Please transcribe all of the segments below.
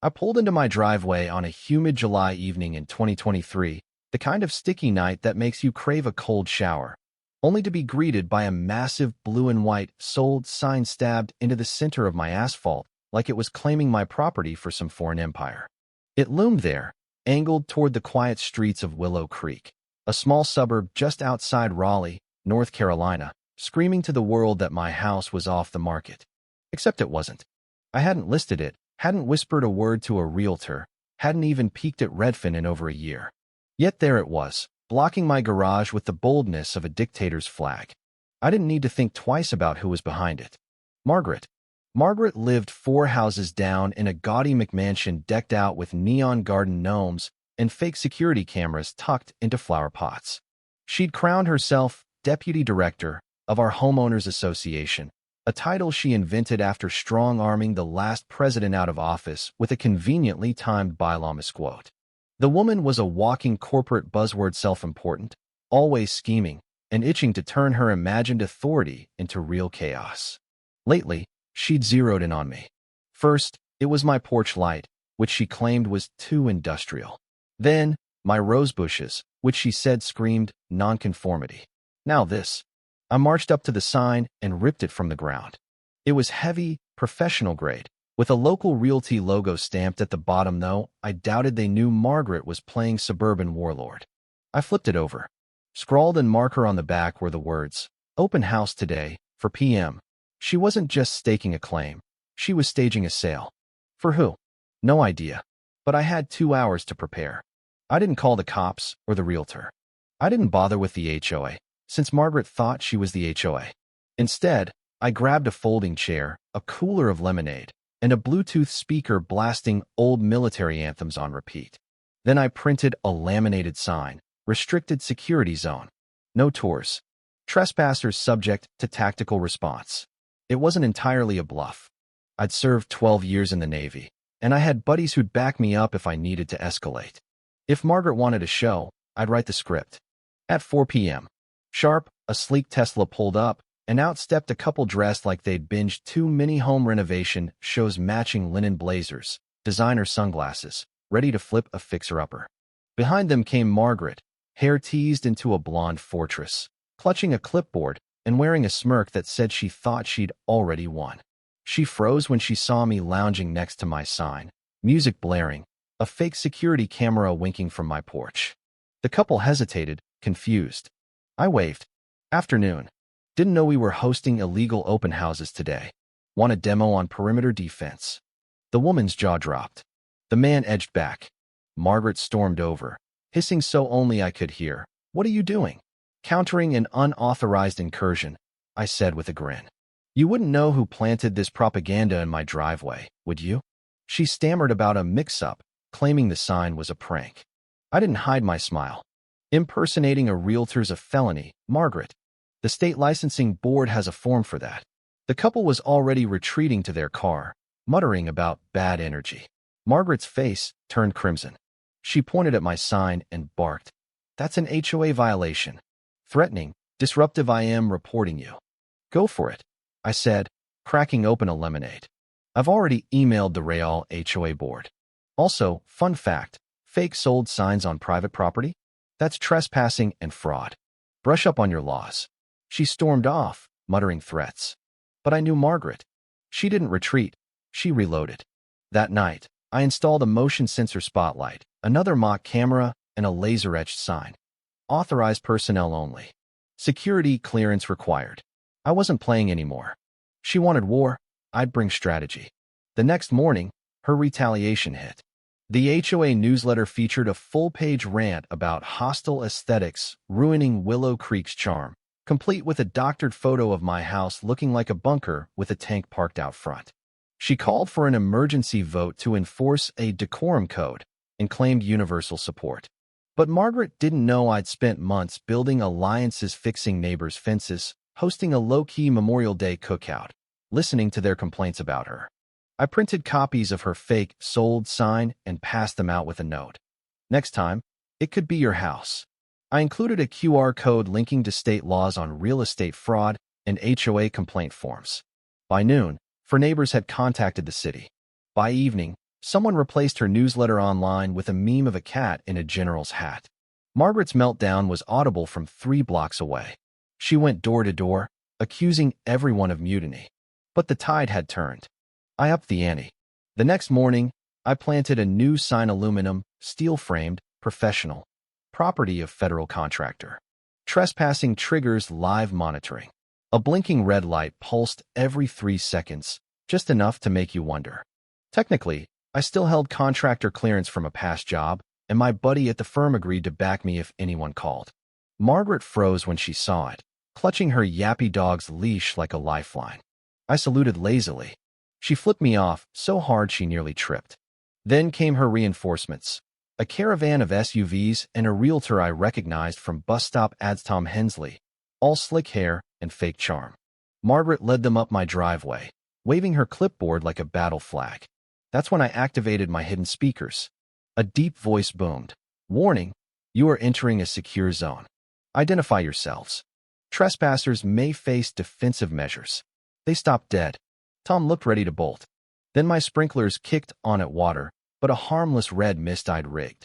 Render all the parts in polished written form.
I pulled into my driveway on a humid July evening in 2023, the kind of sticky night that makes you crave a cold shower, only to be greeted by a massive blue and white "Sold" sign stabbed into the center of my asphalt like it was claiming my property for some foreign empire. It loomed there, angled toward the quiet streets of Willow Creek, a small suburb just outside Raleigh, North Carolina, screaming to the world that my house was off the market. Except it wasn't. I hadn't listed it, hadn't whispered a word to a realtor, hadn't even peeked at Redfin in over a year. Yet there it was, blocking my garage with the boldness of a dictator's flag. I didn't need to think twice about who was behind it. Margaret. Margaret lived 4 houses down in a gaudy McMansion decked out with neon garden gnomes and fake security cameras tucked into flower pots. She'd crowned herself deputy director of our homeowners association, a title she invented after strong-arming the last president out of office with a conveniently timed bylaw misquote. The woman was a walking corporate buzzword, self-important, always scheming, and itching to turn her imagined authority into real chaos. Lately, she'd zeroed in on me. First, it was my porch light, which she claimed was too industrial. Then, my rose bushes, which she said screamed nonconformity. Now this. I marched up to the sign and ripped it from the ground. It was heavy, professional grade, with a local realty logo stamped at the bottom, though I doubted they knew Margaret was playing suburban warlord. I flipped it over. Scrawled in marker on the back were the words, "Open house today, for PM." She wasn't just staking a claim. She was staging a sale. For who? No idea. But I had 2 hours to prepare. I didn't call the cops or the realtor. I didn't bother with the HOA, since Margaret thought she was the HOA. Instead, I grabbed a folding chair, a cooler of lemonade, and a Bluetooth speaker blasting old military anthems on repeat. Then I printed a laminated sign, "Restricted Security Zone. No tours. Trespassers subject to tactical response." It wasn't entirely a bluff. I'd served 12 years in the Navy, and I had buddies who'd back me up if I needed to escalate. If Margaret wanted a show, I'd write the script. At 4 p.m. sharp, a sleek Tesla pulled up, and out stepped a couple dressed like they'd binged 2 mini-home renovation shows, matching linen blazers, designer sunglasses, ready to flip a fixer-upper. Behind them came Margaret, hair teased into a blonde fortress, clutching a clipboard and wearing a smirk that said she thought she'd already won. She froze when she saw me lounging next to my sign, music blaring, a fake security camera winking from my porch. The couple hesitated, confused. I waved. "Afternoon. Didn't know we were hosting illegal open houses today. Want a demo on perimeter defense?" The woman's jaw dropped. The man edged back. Margaret stormed over, hissing so only I could hear. "What are you doing?" "Countering an unauthorized incursion," I said with a grin. "You wouldn't know who planted this propaganda in my driveway, would you?" She stammered about a mix-up, claiming the sign was a prank. I didn't hide my smile. "Impersonating a realtor's a felony, Margaret. The state licensing board has a form for that." The couple was already retreating to their car, muttering about bad energy. Margaret's face turned crimson. She pointed at my sign and barked. "That's an HOA violation. Threatening, disruptive. I am reporting you." "Go for it," I said, cracking open a lemonade. "I've already emailed the Real HOA board. Also, fun fact, fake sold signs on private property? That's trespassing and fraud. Brush up on your laws." She stormed off, muttering threats. But I knew Margaret. She didn't retreat. She reloaded. That night, I installed a motion sensor spotlight, another mock camera, and a laser-etched sign. Authorized personnel only. Security clearance required. I wasn't playing anymore. She wanted war. I'd bring strategy. The next morning, her retaliation hit. The HOA newsletter featured a full-page rant about hostile aesthetics ruining Willow Creek's charm, complete with a doctored photo of my house looking like a bunker with a tank parked out front. She called for an emergency vote to enforce a decorum code and claimed universal support. But Margaret didn't know I'd spent months building alliances, fixing neighbors' fences, hosting a low-key Memorial Day cookout, listening to their complaints about her. I printed copies of her fake sold sign and passed them out with a note. "Next time, it could be your house." I included a QR code linking to state laws on real estate fraud and HOA complaint forms. By noon, 4 neighbors had contacted the city. By evening, Someone replaced her newsletter online with a meme of a cat in a general's hat. Margaret's meltdown was audible from 3 blocks away. She went door to door, accusing everyone of mutiny. But the tide had turned. I upped the ante. The next morning, I planted a new sign: aluminum, steel-framed, professional. Property of federal contractor. Trespassing triggers live monitoring. A blinking red light pulsed every 3 seconds, just enough to make you wonder. Technically, I still held contractor clearance from a past job, and my buddy at the firm agreed to back me if anyone called. Margaret froze when she saw it, clutching her yappy dog's leash like a lifeline. I saluted lazily. She flipped me off so hard she nearly tripped. Then came her reinforcements. A caravan of SUVs and a realtor I recognized from bus stop ads. Tom Hensley, all slick hair and fake charm. Margaret led them up my driveway, waving her clipboard like a battle flag. That's when I activated my hidden speakers. A deep voice boomed. Warning, you are entering a secure zone. Identify yourselves. Trespassers may face defensive measures. They stopped dead. Tom looked ready to bolt. Then my sprinklers kicked on at water, but a harmless red mist I'd rigged.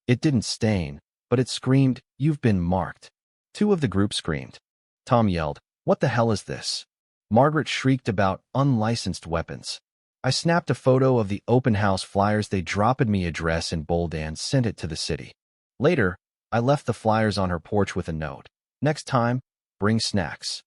It didn't stain, but it screamed, "You've been marked." 2 of the group screamed. Tom yelled, "What the hell is this?" Margaret shrieked about unlicensed weapons. I snapped a photo of the open house flyers. They dropped me address in bold and sent it to the city. Later, I left the flyers on her porch with a note. Next time, bring snacks.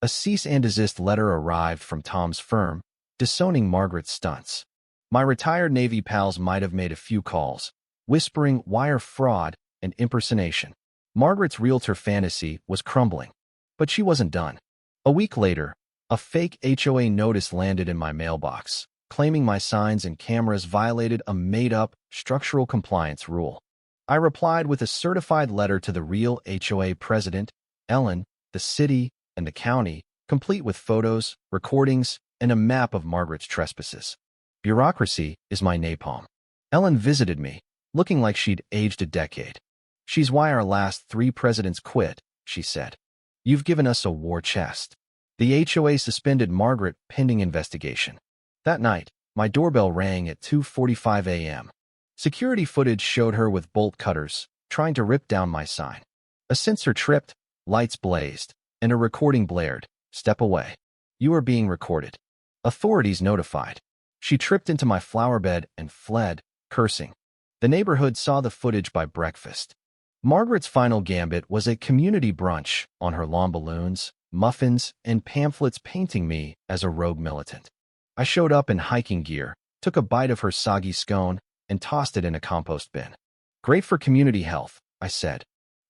A cease and desist letter arrived from Tom's firm, disowning Margaret's stunts. My retired Navy pals might have made a few calls, whispering wire fraud and impersonation. Margaret's realtor fantasy was crumbling. But she wasn't done. A week later, a fake HOA notice landed in my mailbox, claiming my signs and cameras violated a made-up structural compliance rule. I replied with a certified letter to the real HOA president, Ellen, the city, and the county, complete with photos, recordings, and a map of Margaret's trespasses. Bureaucracy is my napalm. Ellen visited me, looking like she'd aged a decade. "She's why our last 3 presidents quit," she said. "You've given us a war chest." The HOA suspended Margaret pending investigation. That night, my doorbell rang at 2:45 a.m. Security footage showed her with bolt cutters, trying to rip down my sign. A sensor tripped, lights blazed, and a recording blared. "Step away. You are being recorded." Authorities notified. She tripped into my flower bed and fled, cursing. The neighborhood saw the footage by breakfast. Margaret's final gambit was a community brunch on her lawn: balloons, muffins, and pamphlets painting me as a rogue militant. I showed up in hiking gear, took a bite of her soggy scone, and tossed it in a compost bin. "Great for community health," I said.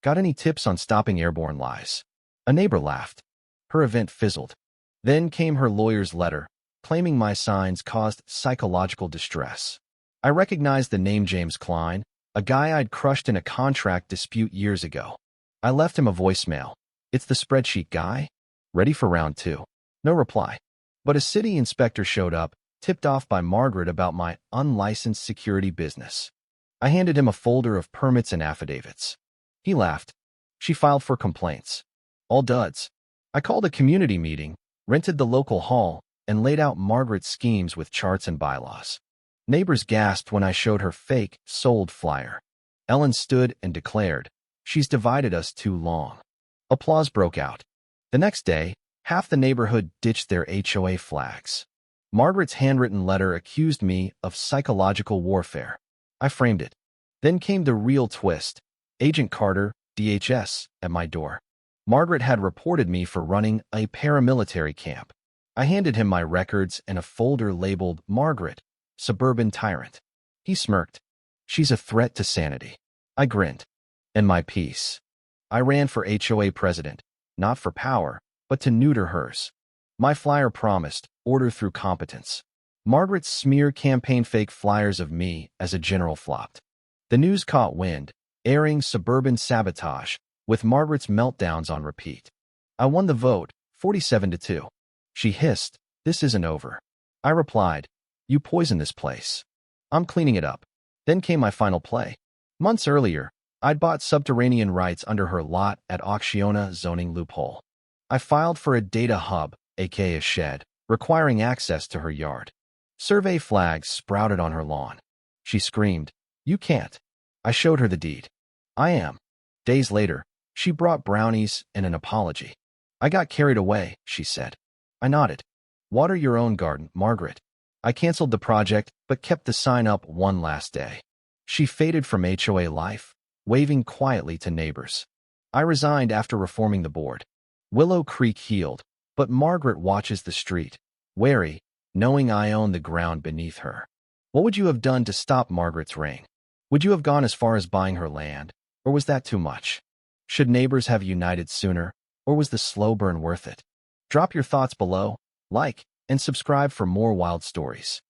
"Got any tips on stopping airborne lies?" A neighbor laughed. Her event fizzled. Then came her lawyer's letter, claiming my signs caused psychological distress. I recognized the name: James Klein, a guy I'd crushed in a contract dispute years ago. I left him a voicemail. "It's the spreadsheet guy? Ready for round 2. No reply. But a city inspector showed up, tipped off by Margaret about my unlicensed security business. I handed him a folder of permits and affidavits. He laughed. "She filed for complaints." All duds. I called a community meeting, rented the local hall, and laid out Margaret's schemes with charts and bylaws. Neighbors gasped when I showed her fake, sold flyer. Ellen stood and declared, "She's divided us too long." Applause broke out. The next day, half the neighborhood ditched their HOA flags. Margaret's handwritten letter accused me of psychological warfare. I framed it. Then came the real twist. Agent Carter, DHS, at my door. Margaret had reported me for running a paramilitary camp. I handed him my records and a folder labeled "Margaret, Suburban Tyrant." He smirked. "She's a threat to sanity." I grinned. And my peace. I ran for HOA president, not for power, but to neuter hers. My flyer promised order through competence. Margaret's smear campaign fake flyers of me as a general flopped. The news caught wind, airing suburban sabotage, with Margaret's meltdowns on repeat. I won the vote, 47-2. She hissed, "This isn't over." I replied, "You poisoned this place. I'm cleaning it up." Then came my final play. Months earlier, I'd bought subterranean rights under her lot at Auctiona zoning loophole. I filed for a data hub, aka a shed, requiring access to her yard. Survey flags sprouted on her lawn. She screamed, "You can't." I showed her the deed. I am. Days later, she brought brownies and an apology. I got carried away, she said. I nodded. Water your own garden, Margaret. I canceled the project, but kept the sign up one last day. She faded from HOA life, waving quietly to neighbors. I resigned after reforming the board. Willow Creek healed, but Margaret watches the street, wary, knowing I own the ground beneath her. What would you have done to stop Margaret's reign? Would you have gone as far as buying her land, or was that too much? Should neighbors have united sooner, or was the slow burn worth it? Drop your thoughts below, like, and subscribe for more wild stories.